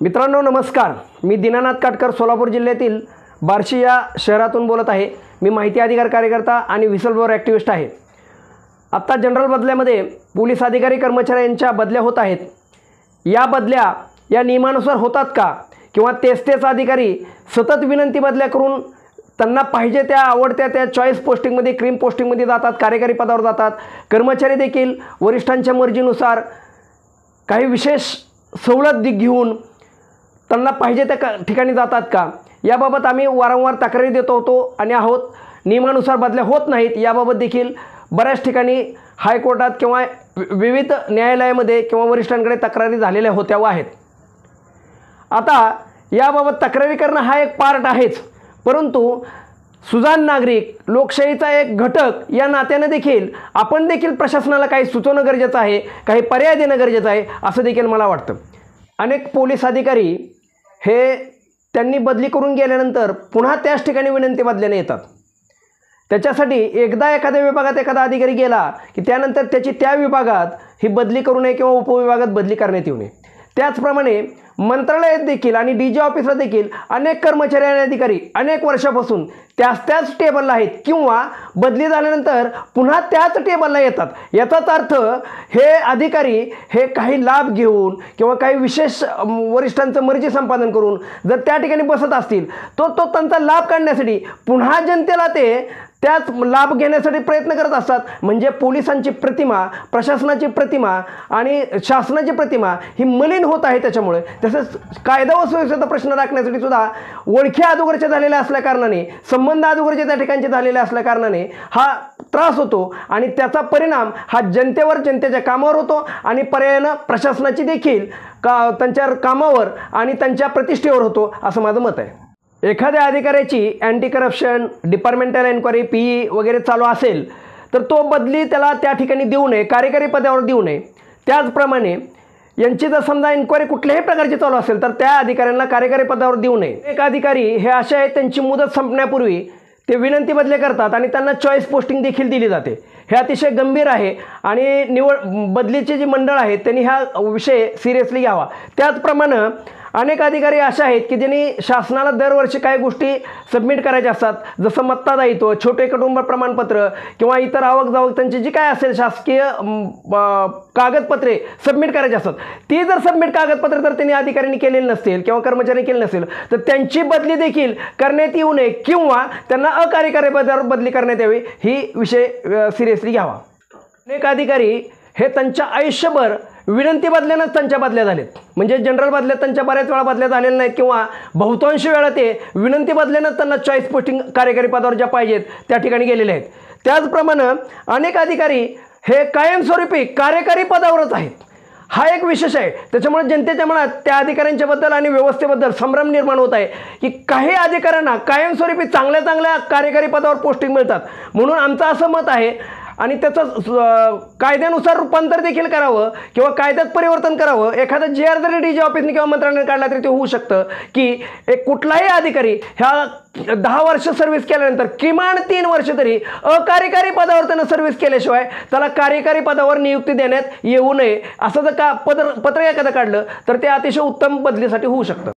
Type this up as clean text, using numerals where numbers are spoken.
मित्रांनो नमस्कार, मी दीनानाथ काटकर सोलापूर जिल्ह्यातील बार्शी या शहरातून बोलत आहे। मी माहिती अधिकार कार्यकर्ता आणि व्हिसलब्लोअर ॲक्टिव्हिस्ट आहे। आत्ता जनरल बदल्यामध्ये पोलीस अधिकारी कर्मचाऱ्यांच्या बदल्या होत आहेत। या बदल्या या नियमानुसार होतात का, किंवा तेच अधिकारी सतत विनंती बदल्या करून त्यांना पाहिजे त्या आवडत्या त्या चॉईस पोस्टिंगमध्ये क्रीम पोस्टिंगमध्ये जातात, कार्यकारी पदावर जातात। कर्मचारी देखील वरिष्ठांच्या मर्जीनुसार काही विशेष सवलत घेऊन त्यांना पाहिजे त्या ठिकाणी जातात का, याबाबत आम्ही वारंवार तक्रारी देत होतो आणि आहोत। नियमानुसार बदल्या होत नाहीत याबाबत देखील बऱ्याच ठिकाणी हायकोर्टात किंवा विविध न्यायालयामध्ये किंवा वरिष्ठांकडे तक्रारी झालेल्या होत्या व आहेत। आता याबाबत तक्रारी करणं हा एक पार्ट आहेच, परंतु सुजाण नागरिक लोकशाहीचा एक घटक या नात्याने देखील आपण देखील प्रशासनाला काही सुचवणं गरजेचं आहे, काही पर्याय देणं गरजेचं आहे असं देखील मला वाटतं। अनेक पोलीस अधिकारी हे त्यांनी बदली करून गेल्यानंतर पुन्हा त्याच ठिकाणी विनंती बदल्याने येतात। त्याच्यासाठी एकदा एखाद्या विभागात एखादा अधिकारी गेला की त्यानंतर त्याची त्या विभागात ही बदली करू नये किंवा उपविभागात बदली करण्यात येऊ नये। त्याचप्रमाणे मंत्रालयात देखील आणि डीजी ऑफिसला देखील अनेक कर्मचारी आणि अधिकारी अनेक वर्षापासून त्याच टेबलला आहेत किंवा बदली झाल्यानंतर पुन्हा त्याच टेबलला येतात। याचाच अर्थ हे अधिकारी हे काही लाभ घेऊन किंवा काही विशेष वरिष्ठांचं मर्जी संपादन करून जर त्या ठिकाणी बसत असतील तो त्यांचा लाभ काढण्यासाठी पुन्हा जनतेला ते त्याच लाभ घेण्यासाठी प्रयत्न करत असतात। म्हणजे पोलिसांची प्रतिमा, प्रशासनाची प्रतिमा आणि शासनाची प्रतिमा ही मलिन होत आहे। त्याच्यामुळे तसंच कायदा व सुव्यवस्थेचा प्रश्न राखण्यासाठी सुद्धा ओळखी अगोदरच्या झालेल्या असल्या कारणाने, संबंध अगोदरचे त्या ठिकाणचे झालेले असल्या कारणाने हा त्रास होतो आणि त्याचा परिणाम हा जनतेवर, जनतेच्या कामावर होतो आणि पर्यायानं प्रशासनाची देखील त्यांच्या कामावर आणि त्यांच्या प्रतिष्ठेवर होतो असं माझं मत आहे। एखाद्या अधिकाऱ्याची anti corruption, departmental enquiry, PE वगैरे चालू असेल तर तो बदली त्याला त्या ठिकाणी देऊ नये, कार्यकारी पदावर देऊ नये। त्याचप्रमाणे यांची जर समजा एन्क्वायरी कुठल्याही प्रकारची चालू असेल तर त्या अधिकाऱ्यांना कार्यकारी पदावर देऊ नये। एक अधिकारी हे असे आहेत त्यांची मुदत संपण्यापूर्वी ते विनंती बदली करतात आणि त्यांना चॉईस पोस्टिंग देखील दिली जाते। हे अतिशय गंभीर आहे आणि बदलीचे जे मंडळ आहेत त्यांनी हा विषय सिरियसली घ्यावा। त्याचप्रमाणे अनेक अधिकारी असे आहेत की ज्यांनी शासनाला दरवर्षी काही गोष्टी सबमिट करायच्या असतात, जसं मत्तादायित्व, छोटे कुटुंब प्रमाणपत्र किंवा इतर आवक जावक त्यांची जी काय असेल शासकीय कागदपत्रे सबमिट करायची असतात। ती जर सबमिट कागदपत्रे जर त्यांनी अधिकाऱ्यांनी केलेली नसतील किंवा कर्मचाऱ्यांनी केली नसेल तर त्यांची बदली देखील करण्यात येऊ नये किंवा त्यांना अकार्यकारी पदावर बदली करण्यात यावी, ही विषय सिरियसली घ्यावा। अनेक अधिकारी हे त्यांच्या आयुष्यभर विनंती बदल्यानंच त्यांच्या बदल्या झालेत। म्हणजे जनरल बदल्यात त्यांच्या बऱ्याच वेळा बदल्या झालेल्या नाहीत किंवा बहुतांश वेळा ते विनंती बदल्यानंच त्यांना चॉईस पोस्टिंग कार्यकारी पदावर ज्या पाहिजेत त्या ठिकाणी गेलेले आहेत। त्याचप्रमाणे अनेक अधिकारी हे कायमस्वरूपी कार्यकारी पदावरच आहेत। हा एक विशेष आहे। त्याच्यामुळे जनतेच्या मनात त्या अधिकाऱ्यांच्याबद्दल आणि व्यवस्थेबद्दल संभ्रम निर्माण होत आहे की काही अधिकाऱ्यांना कायमस्वरूपी चांगल्या कार्यकारी पदावर पोस्टिंग मिळतात। म्हणून आमचं असं मत आहे आणि त्याचं कायद्यानुसार रूपांतर देखील करावं किंवा कायद्यात परिवर्तन करावं। एखादा GR जरी डीजी ऑफिसने किंवा मंत्रालयाने काढला तरी ते होऊ शकतं की एक कुठलाही अधिकारी ह्या 10 वर्ष सर्व्हिस केल्यानंतर किमान 3 वर्ष तरी अकार्यकारी पदावर त्यानं सर्व्हिस केल्याशिवाय त्याला कार्यकारी पदावर नियुक्ती देण्यात येऊ नये असं जर पत्र एखादं काढलं तर ते अतिशय उत्तम बदलीसाठी होऊ शकतं।